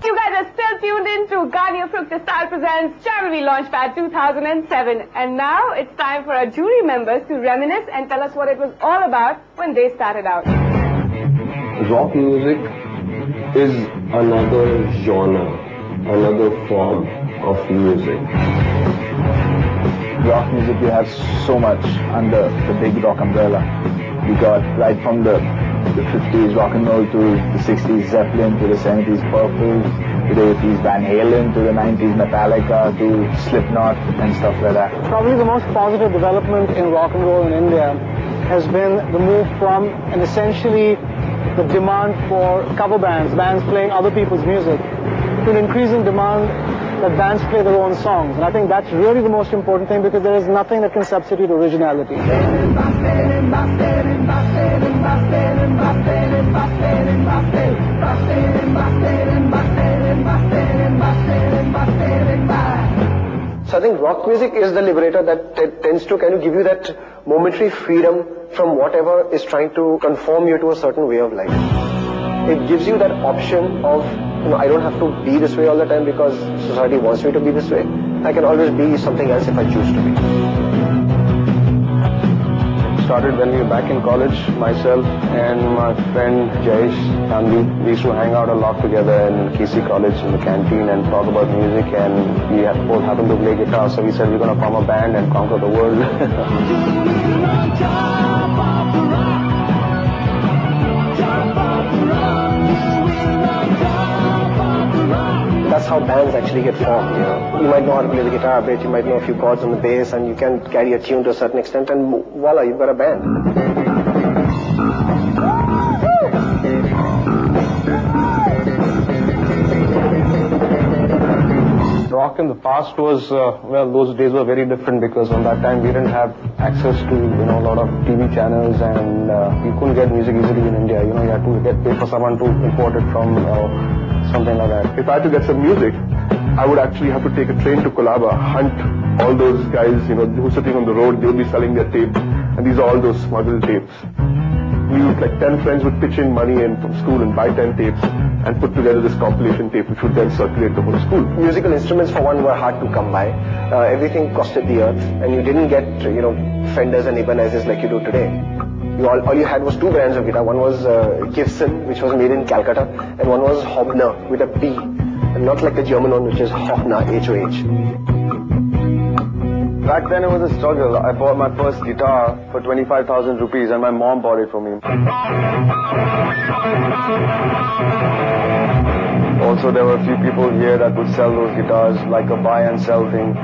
You guys are still tuned in to Garnier Fructis Style presents Charity Launchpad 2007. And now it's time for our jury members to reminisce and tell us what it was all about when they started out. Rock music is another genre, another form of music. Rock music, we have so much under the big rock umbrella. We got right from the 50s rock and roll to the 60s Zeppelin, to the 70s Purple, to the 80s Van Halen, to the 90s Metallica, to Slipknot and stuff like that. Probably the most positive development in rock and roll in India has been the move from an essentially the demand for cover bands, bands playing other people's music, to an increasing demand that bands play their own songs. And I think that's really the most important thing, because there is nothing that can substitute originality. So I think rock music is the liberator that tends to kind of give you that momentary freedom from whatever is trying to conform you to a certain way of life. It gives you that option of, I don't have to be this way all the time because society wants me to be this way. I can always be something else if I choose to be. Started when we were back in college, myself and my friend Jayesh Gandhi. We used to hang out a lot together in KC College in the canteen and talk about music, and we both happened to play guitar, so we said we're going to form a band and conquer the world. That's how bands actually get formed, You might know how to play the guitar a bit, you might know a few chords on the bass, and you can carry a tune to a certain extent, and voila, you've got a band. Rock in the past was, those days were very different, because on that time we didn't have access to, a lot of TV channels, and you couldn't get music easily in India. You had to pay for someone to import it from something like that. If I had to get some music, I would actually have to take a train to Colaba, hunt all those guys, who are sitting on the road. They would be selling their tapes, and these are all those smuggled tapes. We would, 10 friends would pitch in money in from school and buy 10 tapes and put together this compilation tape, which would then circulate the whole school. Musical instruments, for one, were hard to come by. Everything costed the earth, and you didn't get, Fenders and Ibanez's like you do today. All you had was two brands of guitar. One was Gibson, which was made in Calcutta, and one was Hobner with a B, and not like the German one, which is Hochner, H-O-H. Back then it was a struggle. I bought my first guitar for 25,000 rupees and my mom bought it for me. Also, there were a few people here that would sell those guitars, like a buy and sell thing,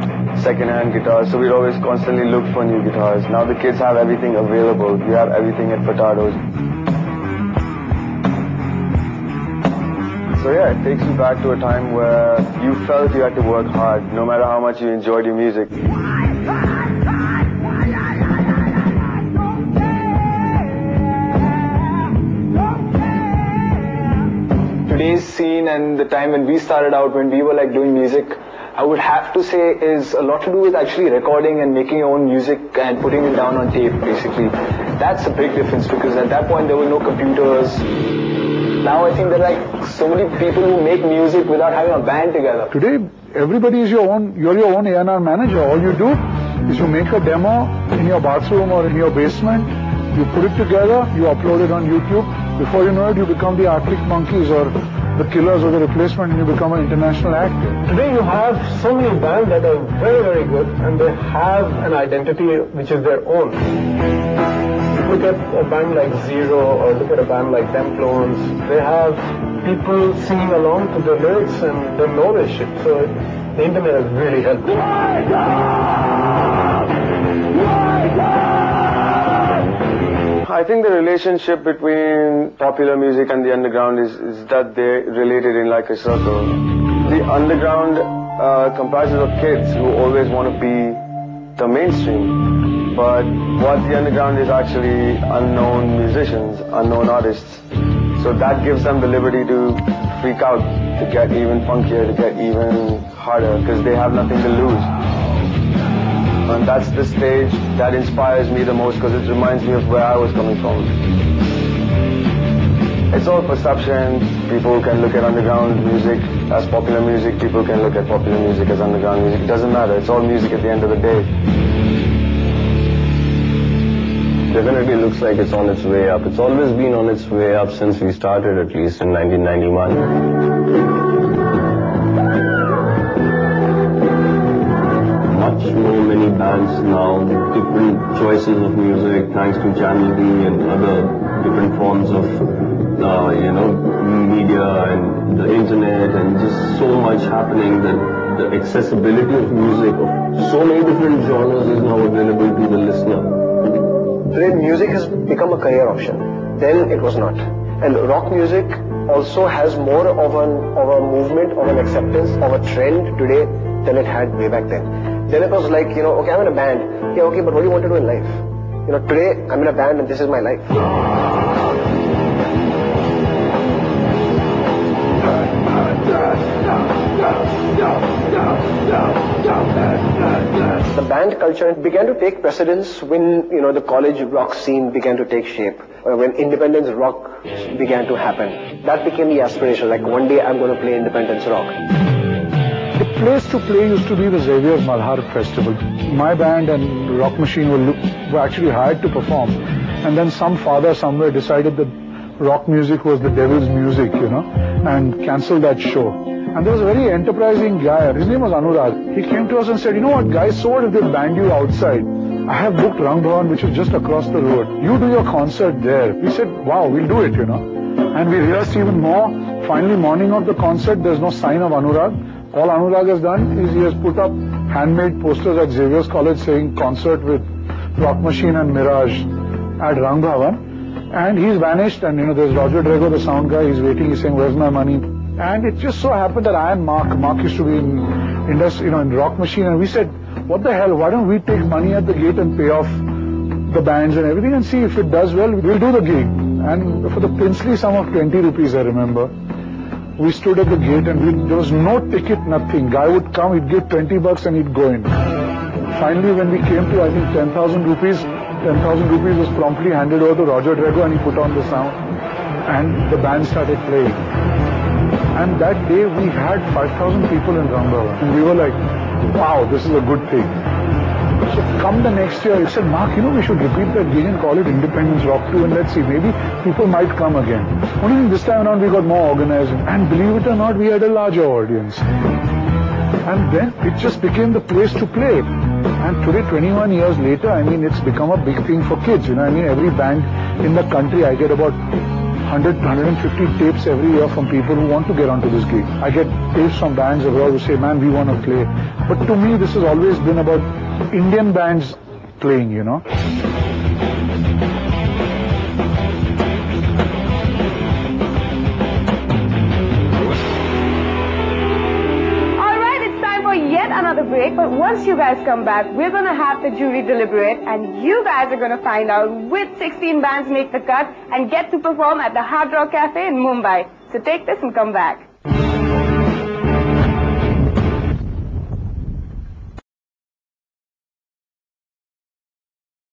second-hand guitars. So we'd always constantly look for new guitars. Now the kids have everything available. We have everything at Potatos. So yeah, it takes you back to a time where you felt you had to work hard, no matter how much you enjoyed your music. Today's scene and the time when we started out, when we were doing music, I would have to say is a lot to do with actually recording and making your own music and putting it down on tape, basically. That's a big difference, because at that point there were no computers. Now I think there are so many people who make music without having a band together. Today, everybody is you're your own A&R manager. All you do is you make a demo in your bathroom or in your basement, you put it together, you upload it on YouTube. Before you know it, you become the Arctic Monkeys or the Killers or the Replacement, and you become an international act. Today you have so many bands that are very, very good, and they have an identity which is their own. Look at a band like Zero, or look at a band like Templones. They have people singing along to the lyrics, and they know this shit. So the internet has really helped. Wake up! Wake up! I think the relationship between popular music and the underground is that they're related in like a circle. The underground comprises of kids who always want to be the mainstream. But what the underground is actually unknown musicians, unknown artists. So that gives them the liberty to freak out, to get even funkier, to get even harder, because they have nothing to lose. And that's the stage that inspires me the most, because it reminds me of where I was coming from. It's all perception. People can look at underground music as popular music. People can look at popular music as underground music. It doesn't matter. It's all music at the end of the day. Definitely looks like it's on its way up. It's always been on its way up since we started, at least in 1991. Much more many bands now, different choices of music thanks to Channel D and other different forms of, media and the internet, and just so much happening that the accessibility of music of so many different genres is now available to the listener. Today, music has become a career option. Then it was not. And rock music also has more of a movement, of an acceptance, of a trend today than it had way back then. Then it was like, okay, I'm in a band. Yeah, okay, but what do you want to do in life? Today I'm in a band and this is my life. The band culture began to take precedence when, the college rock scene began to take shape, when independence rock began to happen. That became the aspiration, like one day I'm going to play independence rock. The place to play used to be the Xavier's Malhar Festival. My band and Rock Machine were actually hired to perform, and then some father somewhere decided that rock music was the devil's music, and cancelled that show. And there was a very enterprising guy, his name was Anurag. He came to us and said, you know what guys, so what if they banned you outside? I have booked Rang Bhavan, which is just across the road. You do your concert there. We said, wow, we'll do it, And we rehearsed even more. Finally, morning of the concert, there's no sign of Anurag. All Anurag has done is he has put up handmade posters at Xavier's College saying concert with Rock Machine and Mirage at Rang Bhavan. And he's vanished, and there's Roger Drago, the sound guy, he's waiting, he's saying, where's my money? And it just so happened that I and Mark used to be in Rock Machine, and we said, what the hell, why don't we take money at the gate and pay off the bands and everything and see if it does well, we'll do the gig. And for the princely sum of 20 rupees, I remember, we stood at the gate and there was no ticket, nothing. Guy would come, he'd give 20 bucks and he'd go in. Finally, when we came to, I think, 10,000 rupees was promptly handed over to Roger Drago and he put on the sound. And the band started playing. And that day we had 5,000 people in Rang Bhavan. And we were like, wow, this is a good thing. So come the next year, I said, Mark, we should repeat that gig and call it Independence Rock 2 and let's see, maybe people might come again. Only this time around we got more organized. And believe it or not, we had a larger audience. And then it just became the place to play. And today, 21 years later, it's become a big thing for kids. Every band in the country, I get about 100, 150 tapes every year from people who want to get onto this gig. I get tapes from bands abroad who say, man, we want to play. But to me, this has always been about Indian bands playing, All right, it's time for yet another break. But once you guys come back, we're going to have the jury deliberate, and you guys are going to find out which 16 bands make the cut and get to perform at the Hard Rock Cafe in Mumbai. So take this and come back.